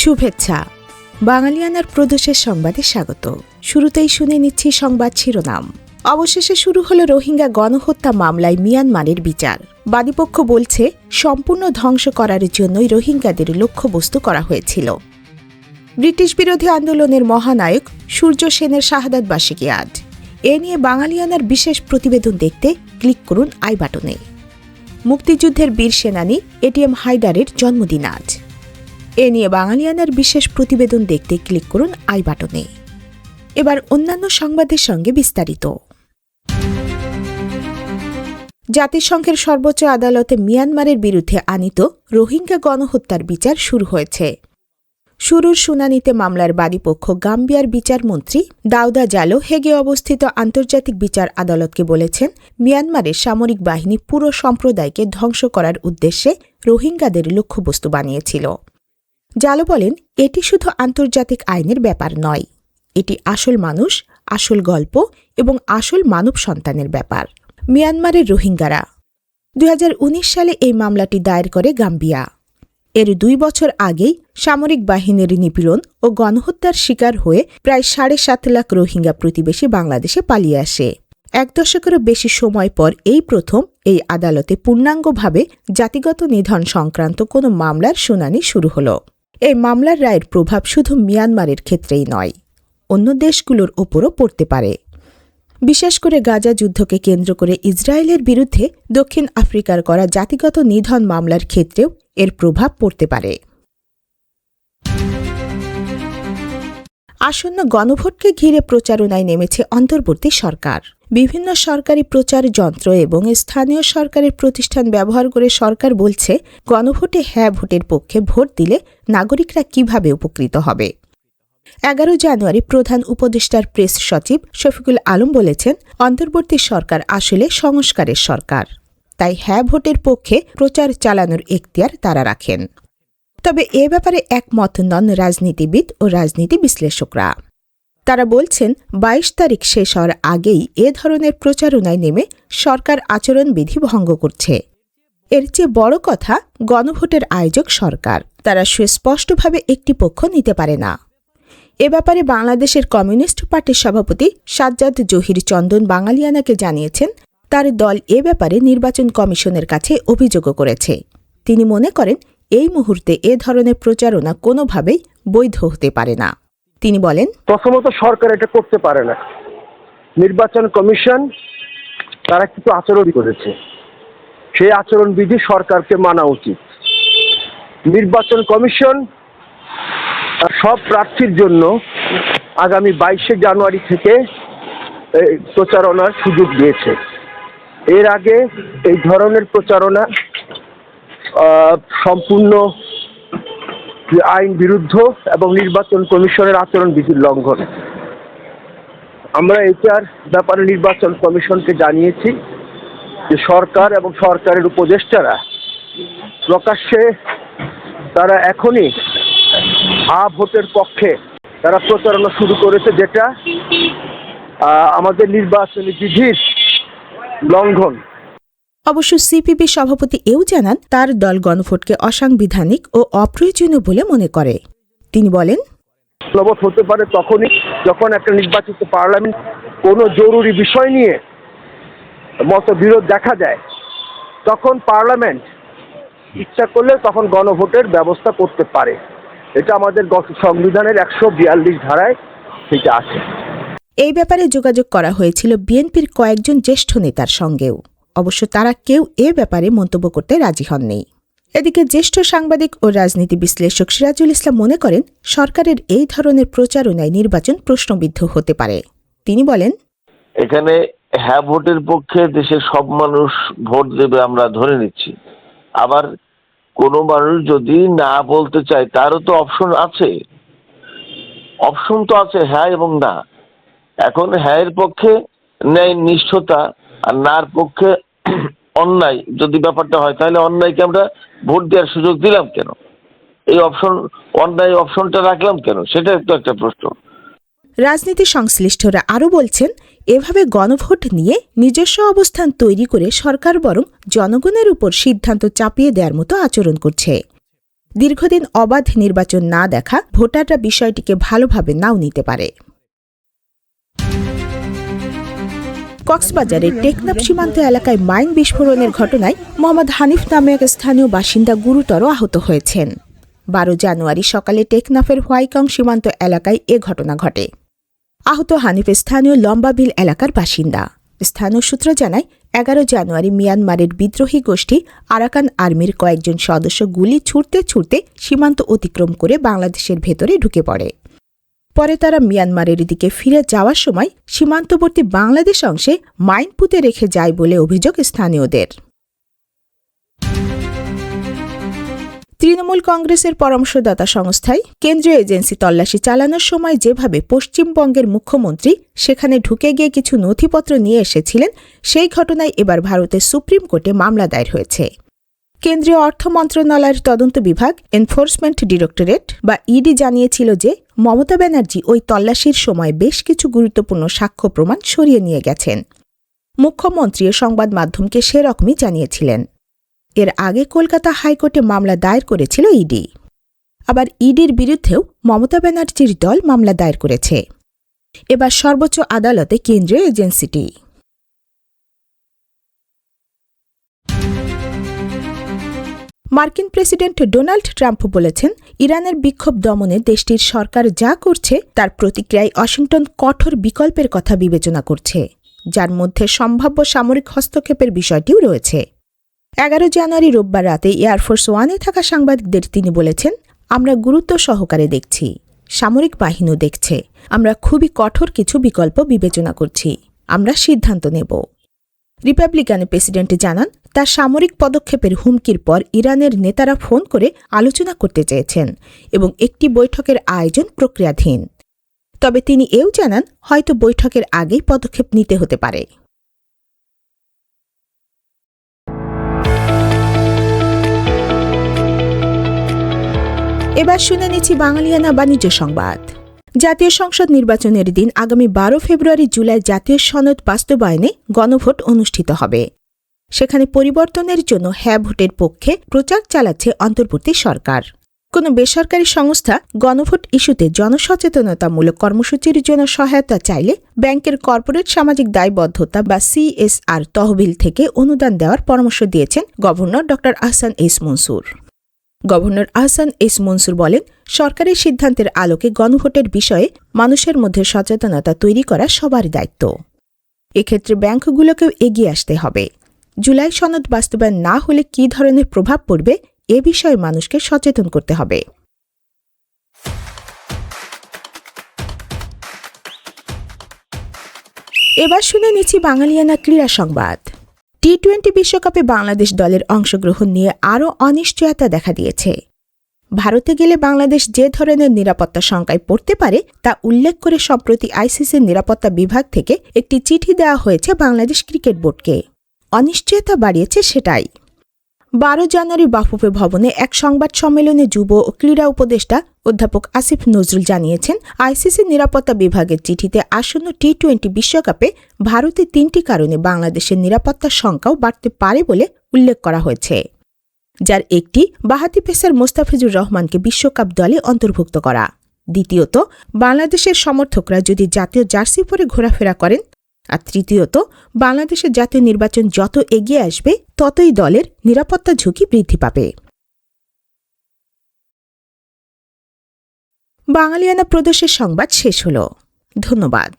শুভেচ্ছা। বাঙালিয়ানার প্রদেশের সংবাদে স্বাগত। শুরুতেই শুনে নিচ্ছি সংবাদ শিরোনাম। অবশেষে শুরু হলো রোহিঙ্গা গণহত্যা মামলায় মিয়ানমারের বিচার। বাদীপক্ষ বলছে সম্পূর্ণ ধ্বংস করার জন্যই রোহিঙ্গাদের লক্ষ্যবস্তু করা হয়েছিল। ব্রিটিশ বিরোধী আন্দোলনের মহানায়ক সূর্য সেনের শাহাদাত বার্ষিকী আজ। এ নিয়ে বাঙালিয়ানার বিশেষ প্রতিবেদন দেখতে ক্লিক করুন আই বাটনে। মুক্তিযুদ্ধের বীর সেনানী এটিএম হায়দারের জন্মদিন আজ। এ নিয়ে বাঙালিয়ানার বিশেষ প্রতিবেদন দেখতে ক্লিক করুন আই বাটনে। এবার অন্যান্য সংবাদের সঙ্গে বিস্তারিত। জাতিসংঘের সর্বোচ্চ আদালতে মিয়ানমারের বিরুদ্ধে আনীত রোহিঙ্গা গণহত্যার বিচার শুরু হয়েছে। শুরুর শুনানিতে মামলার বাদীপক্ষ গাম্বিয়ার বিচারমন্ত্রী দাউদা জালো হেগে অবস্থিত আন্তর্জাতিক বিচার আদালতকে বলেছেন, মিয়ানমারের সামরিক বাহিনী পুরো সম্প্রদায়কে ধ্বংস করার উদ্দেশ্যে রোহিঙ্গাদের লক্ষ্যবস্তু বানিয়েছিল। জালো বলেন, এটি শুধু আন্তর্জাতিক আইনের ব্যাপার নয়, এটি আসল মানুষ, আসল গল্প এবং আসল মানব সন্তানের ব্যাপার। মিয়ানমারের রোহিঙ্গারা 2019 সালে এই মামলাটি দায়ের করে গাম্বিয়া। এর 2 বছর আগেই সামরিক বাহিনীর নিপীড়ন ও গণহত্যার শিকার হয়ে প্রায় 7.5 লাখ রোহিঙ্গা প্রতিবেশী বাংলাদেশে পালিয়ে আসে। 1 দশকেরও বেশি সময় পর এই প্রথম এই আদালতে পূর্ণাঙ্গভাবে জাতিগত নিধন সংক্রান্ত কোনো মামলার শুনানি শুরু হল। এই মামলার রায়ের প্রভাব শুধু মিয়ানমারের ক্ষেত্রেই নয়, অন্য দেশগুলোর ওপরও পড়তে পারে। বিশেষ করে গাজা যুদ্ধকে কেন্দ্র করে ইসরায়েলের বিরুদ্ধে দক্ষিণ আফ্রিকার করা জাতিগত নিধন মামলার ক্ষেত্রেও এর প্রভাব পড়তে পারে। আসন্ন গণভোটকে ঘিরে প্রচারণায় নেমেছে অন্তর্বর্তী সরকার। বিভিন্ন সরকারি প্রচার যন্ত্র এবং স্থানীয় সরকারের প্রতিষ্ঠান ব্যবহার করে সরকার বলছে, গণভোটে হ্যাঁ ভোটের পক্ষে ভোট দিলে নাগরিকরা কিভাবে উপকৃত হবে। 11 জানুয়ারি প্রধান উপদেষ্টার প্রেস সচিব শফিকুল আলম বলেছেন, অন্তর্বর্তী সরকার আসলে সংস্কারের সরকার, তাই হ্যাঁ ভোটের পক্ষে প্রচার চালানোর এখতিয়ার তারা রাখেন। তবে এ ব্যাপারে একমত নন রাজনীতিবিদ ও রাজনীতি বিশ্লেষকরা। তারা বলছেন, 22 তারিখ শেষ হওয়ার আগেই এ ধরনের প্রচারণায় নেমে সরকার আচরণবিধি ভঙ্গ করছে। এর চেয়ে বড় কথা, গণভোটের আয়োজক সরকার, তারা সুস্পষ্টভাবে একটি পক্ষ নিতে পারে না। এ ব্যাপারে বাংলাদেশের কমিউনিস্ট পার্টির সভাপতি সাজ্জাদ জহির চন্দন বাঙালিয়ানাকে জানিয়েছেন, তার দল এ ব্যাপারে নির্বাচন কমিশনের কাছে অভিযোগও করেছে। তিনি মনে করেন, এই মুহূর্তে এ ধরনের প্রচারণা কোনোভাবেই বৈধ হতে পারে না। তিনি বলেন, প্রথমত সরকার এটা করতে পারে না। নির্বাচন কমিশন তারা কিছু আচরণ করেছে, সেই আচরণবিধি সরকারকে মানা উচিত। নির্বাচন কমিশন সব প্রার্থীর জন্য আগামী 22 জানুয়ারি থেকে প্রচারণার সুযোগ দিয়েছে। এর আগে এই ধরনের প্রচারণা সম্পূর্ণ আইন বিরুদ্ধ এবং নির্বাচন কমিশনের আচরণবিধির লঙ্ঘন। আমরা এটার ব্যাপারে নির্বাচন কমিশনকে জানিয়েছি যে সরকার এবং সরকারের উপদেষ্টারা প্রকাশ্যে তারা এখনই ভোটের পক্ষে তারা প্রচারণা শুরু করেছে, যেটা আমাদের নির্বাচনী বিধির লঙ্ঘন। অবশ্য সিপিবি সভাপতি এও জানান, তার দল গণভোটকে অসাংবিধানিক ও অপ্রয়োজনীয় বলে মনে করে। তিনি বলেন, গণভোট হতে পারে তখনই যখন একটা নির্বাচিত পার্লামেন্ট কোনো জরুরি বিষয় নিয়ে মতবিরোধ দেখা যায়, তখন পার্লামেন্ট ইচ্ছা করলে তখন গণভোটের ব্যবস্থা করতে পারে। এটা আমাদের সংবিধানের 142 ধারায় সেটা আছে। এই ব্যাপারে যোগাযোগ করা হয়েছিল বিএনপির কয়েকজন জ্যেষ্ঠ নেতার সঙ্গেও। অবশ্য তারা কেউ এ ব্যাপারে মন্তব্য করতে রাজি হননি। এদিকে জ্যেষ্ঠ সাংবাদিক ও রাজনীতি বিশ্লেষক সিরাজুল ইসলাম মনে করেন, সরকারের এই ধরনের প্রচারণায় নির্বাচন প্রশ্নবিদ্ধ হতে পারে। তিনি বলেন, এখানে হ্যাঁ ভোটের পক্ষে দেশের সব মানুষ ভোট দেবে আমরা ধরে নিচ্ছি, আবার কোনো মানুষ যদি না বলতে চায় তারও তো অপশন আছে, হ্যাঁ এবং না। এখন হ্যাঁ এর পক্ষে ন্যায় নিষ্ঠতা আর নার পক্ষে অন্যায় যদি ব্যাপারটা হয়, তাহলে অন্যায়কে আমরা ভোট দেওয়ার সুযোগ দিলাম কেন? এই অন্যায় অপশনটা রাখলাম কেন? সেটা তো একটা প্রশ্ন। রাজনীতি সংশ্লিষ্টরা আরও বলছেন, এভাবে গণভোট নিয়ে নিজস্ব অবস্থান তৈরি করে সরকার বরং জনগণের উপর সিদ্ধান্ত চাপিয়ে দেওয়ার মতো আচরণ করছে। দীর্ঘদিন অবাধ নির্বাচন না দেখা ভোটাররা বিষয়টিকে ভালোভাবে নাও নিতে পারে। কক্সবাজারের টেকনাফ সীমান্ত এলাকায় মাইন বিস্ফোরণের ঘটনায় মোহাম্মদ হানিফ নামে এক স্থানীয় বাসিন্দা গুরুতর আহত হয়েছেন। 12 জানুয়ারি সকালে টেকনাফের হোয়াইকং সীমান্ত এলাকায় এ ঘটনা ঘটে। আহত হানিফ স্থানীয় লম্বাবিল এলাকার বাসিন্দা। স্থানীয় সূত্র জানায় 11 জানুয়ারি মিয়ানমারের বিদ্রোহী গোষ্ঠী আরাকান আর্মির কয়েকজন সদস্য গুলি ছুড়তে ছুড়তে সীমান্ত অতিক্রম করে বাংলাদেশের ভেতরে ঢুকে পড়ে। পরে তারা মিয়ানমারের দিকে ফিরে যাওয়ার সময় সীমান্তবর্তী বাংলাদেশ অংশে মাইন পুঁতে রেখে যায় বলে অভিযোগ স্থানীয়দের। তৃণমূল কংগ্রেসের পরামর্শদাতা সংস্থায় কেন্দ্রীয় এজেন্সি তল্লাশি চালানোর সময় যেভাবে পশ্চিমবঙ্গের মুখ্যমন্ত্রী সেখানে ঢুকে গিয়ে কিছু নথিপত্র নিয়ে এসেছিলেন, সেই ঘটনায় এবার ভারতের সুপ্রিম কোর্টে মামলা দায়ের হয়েছে। কেন্দ্রীয় অর্থ মন্ত্রণালয়ের তদন্ত বিভাগ এনফোর্সমেন্ট ডিরেক্টরেট বা ইডি জানিয়েছিল যে মমতা ব্যানার্জি ওই তল্লাশির সময় বেশ কিছু গুরুত্বপূর্ণ সাক্ষ্য প্রমাণ সরিয়ে নিয়ে গেছেন। মুখ্যমন্ত্রী সংবাদ মাধ্যমকে সেরকমই জানিয়েছিলেন। এর আগে কলকাতা হাইকোর্টে মামলা দায়ের করেছিল ইডি। আবার ইডির বিরুদ্ধেও মমতা ব্যানার্জির দল মামলা দায়ের করেছে। এবার সর্বোচ্চ আদালতে কেন্দ্রীয় এজেন্সিটি। মার্কিন প্রেসিডেন্ট ডোনাল্ড ট্রাম্প বলেছেন, ইরানের বিক্ষোভ দমনে দেশটির সরকার যা করছে তার প্রতিক্রিয়ায় ওয়াশিংটন কঠোর বিকল্পের কথা বিবেচনা করছে, যার মধ্যে সম্ভাব্য সামরিক হস্তক্ষেপের বিষয়টিও রয়েছে। 11 জানুয়ারি রোববার রাতে এয়ারফোর্স ওয়ানে থাকা সাংবাদিকদের তিনি বলেছেন, আমরা গুরুত্ব সহকারে দেখছি, সামরিক বাহিনীও দেখছে, আমরা খুবই কঠোর কিছু বিকল্প বিবেচনা করছি, আমরা সিদ্ধান্ত নেব। রিপাবলিকান প্রেসিডেন্ট জানান, তার সামরিক পদক্ষেপের হুমকির পর ইরানের নেতারা ফোন করে আলোচনা করতে চেয়েছেন এবং একটি বৈঠকের আয়োজন প্রক্রিয়াধীন। তবে তিনি এও জানান, হয়তো বৈঠকের আগেই পদক্ষেপ নিতে হতে পারে। এবার শুনে নিচ্ছি বাঙালিয়ানা বাণিজ্য সংবাদ। জাতীয় সংসদ নির্বাচনের দিন আগামী 12 ফেব্রুয়ারি জুলাই জাতীয় সনদ বাস্তবায়নে গণভোট অনুষ্ঠিত হবে। সেখানে পরিবর্তনের জন্য হ্যাঁ ভোটের পক্ষে প্রচার চালাচ্ছে অন্তর্বর্তী সরকার। কোনো বেসরকারি সংস্থা গণভোট ইস্যুতে জনসচেতনতামূলক কর্মসূচির জন্য সহায়তা চাইলে ব্যাংকের কর্পোরেট সামাজিক দায়বদ্ধতা বা CSR তহবিল থেকে অনুদান দেওয়ার পরামর্শ দিয়েছেন গভর্নর ড. Ahsan S Mansur. Governor Ahsan S Mansur বলেন, সরকারের সিদ্ধান্তের আলোকে গণভোটের বিষয়ে মানুষের মধ্যে সচেতনতা তৈরি করা সবার দায়িত্ব। এক্ষেত্রে ব্যাংকগুলোকেও এগিয়ে আসতে হবে। জুলাই সনদ বাস্তবায়ন না হলে কী ধরনের প্রভাব পড়বে এ বিষয়ে মানুষকে সচেতন করতে হবে। এবার শুনে নিচ্ছি বাঙালিয়ানা ক্রীড়া সংবাদ। টি-20 বিশ্বকাপে বাংলাদেশ দলের অংশগ্রহণ নিয়ে আরও অনিশ্চয়তা দেখা দিয়েছে। ভারতে গেলে বাংলাদেশ যে ধরনের নিরাপত্তা শঙ্কায় পড়তে পারে তা উল্লেখ করে সম্প্রতি আইসিসির নিরাপত্তা বিভাগ থেকে একটি চিঠি দেওয়া হয়েছে বাংলাদেশ ক্রিকেট বোর্ডকে। অনিশ্চয়তা বাড়িয়েছে সেটাই। 12 জানুয়ারি বাফুফে ভবনে এক সংবাদ সম্মেলনে যুব ও ক্রীড়া উপদেষ্টা অধ্যাপক আসিফ নজরুল জানিয়েছেন, আইসিসির নিরাপত্তা বিভাগের চিঠিতে আসন্ন টি-20 বিশ্বকাপে ভারতে 3টি কারণে বাংলাদেশের নিরাপত্তার শঙ্কাও বাড়তে পারে বলে উল্লেখ করা হয়েছে, যার একটি বাঁহাতি পেসার মোস্তাফিজুর রহমানকে বিশ্বকাপ দলে অন্তর্ভুক্ত করা। দ্বিতীয়ত, বাংলাদেশের সমর্থকরা যদি জাতীয় জার্সি পরে ঘোরাফেরা করেন। আর তৃতীয়ত, বাংলাদেশের জাতীয় নির্বাচন যত এগিয়ে আসবে ততই দলের নিরাপত্তা ঝুঁকি বৃদ্ধি পাবে। বাঙালিয়ানা প্রদেশের সংবাদ শেষ হল। ধন্যবাদ।